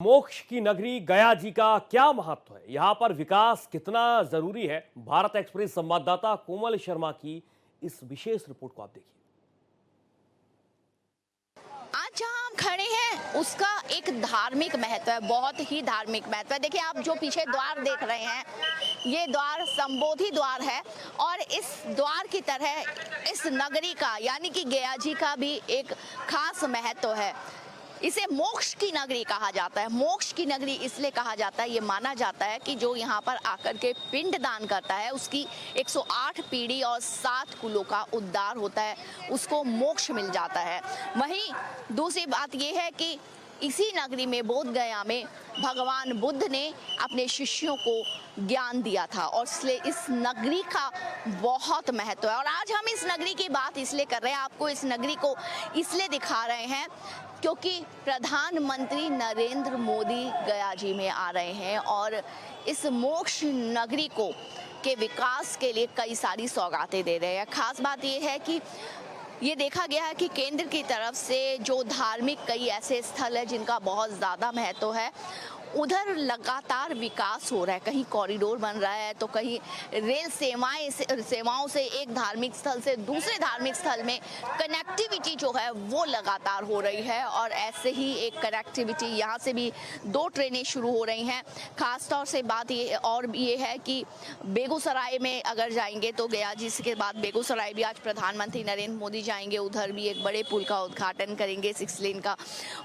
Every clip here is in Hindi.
मोक्ष की नगरी गया जी का क्या महत्व है, यहाँ पर विकास कितना जरूरी है। भारत एक्सप्रेस संवाददाता कोमल शर्मा की इस विशेष रिपोर्ट को आप देखिए। आज जहाँ हम खड़े हैं उसका एक धार्मिक महत्व है, बहुत ही धार्मिक महत्व है। देखिए, आप जो पीछे द्वार देख रहे हैं, ये द्वार संबोधि द्वार है और इस द्वार की तरह इस नगरी का यानी कि गया जी का भी एक खास महत्व है। इसे मोक्ष की नगरी कहा जाता है। मोक्ष की नगरी इसलिए कहा जाता है, ये माना जाता है कि जो यहाँ पर आकर के पिंड दान करता है उसकी 108 पीढ़ी और 7 कुलों का उद्धार होता है, उसको मोक्ष मिल जाता है। वहीं दूसरी बात यह है कि इसी नगरी में बोध गया में भगवान बुद्ध ने अपने शिष्यों को ज्ञान दिया था और इसलिए इस नगरी का बहुत महत्व है। और आज हम इस नगरी की बात इसलिए कर रहे हैं, आपको इस नगरी को इसलिए दिखा रहे हैं क्योंकि प्रधानमंत्री नरेंद्र मोदी गया जी में आ रहे हैं और इस मोक्ष नगरी को के विकास के लिए कई सारी सौगातें दे रहे हैं। खास बात यह है कि ये देखा गया है कि केंद्र की तरफ से जो धार्मिक कई ऐसे स्थल है जिनका बहुत ज़्यादा महत्व है, उधर लगातार विकास हो रहा है। कहीं कॉरिडोर बन रहा है तो कहीं रेल सेवाओं से एक धार्मिक स्थल से दूसरे धार्मिक स्थल में कनेक्टिविटी जो है वो लगातार हो रही है। और ऐसे ही एक कनेक्टिविटी यहाँ से भी 2 ट्रेनें शुरू हो रही हैं। खास तौर से बात ये है कि बेगूसराय में अगर जाएंगे तो गया जी के बाद बेगूसराय भी आज प्रधानमंत्री नरेंद्र मोदी जाएंगे, उधर भी एक बड़े पुल का उद्घाटन करेंगे 6 लेन का।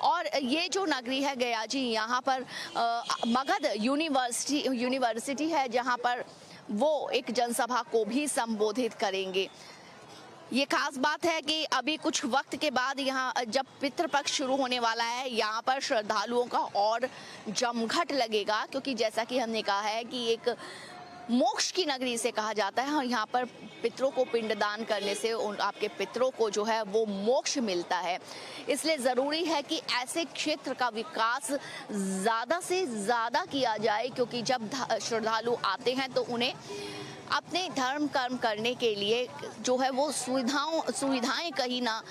और ये जो नगरी है गया जी, यहाँ पर मगध यूनिवर्सिटी है जहां पर वो एक जनसभा को भी संबोधित करेंगे। ये खास बात है कि अभी कुछ वक्त के बाद यहाँ जब पितृपक्ष शुरू होने वाला है, यहाँ पर श्रद्धालुओं का और जमघट लगेगा, क्योंकि जैसा कि हमने कहा है कि एक मोक्ष की नगरी से कहा जाता है। यहाँ पर पितरों को पिंडदान करने से आपके पितरों को जो है वो मोक्ष मिलता है। इसलिए ज़रूरी है कि ऐसे क्षेत्र का विकास ज़्यादा से ज़्यादा किया जाए, क्योंकि जब श्रद्धालु आते हैं तो उन्हें अपने धर्म कर्म करने के लिए जो है वो सुविधाएं कहीं ना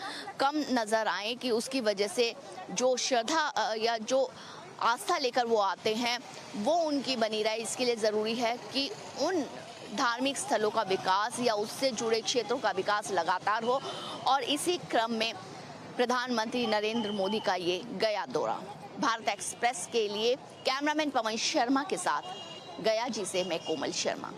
कम नज़र आए, कि उसकी वजह से जो श्रद्धा या जो आस्था लेकर वो आते हैं वो उनकी बनी रहे। इसके लिए ज़रूरी है कि उन धार्मिक स्थलों का विकास या उससे जुड़े क्षेत्रों का विकास लगातार हो। और इसी क्रम में प्रधानमंत्री नरेंद्र मोदी का ये गया दौरा। भारत एक्सप्रेस के लिए कैमरामैन पवन शर्मा के साथ गया जी से मैं कोमल शर्मा।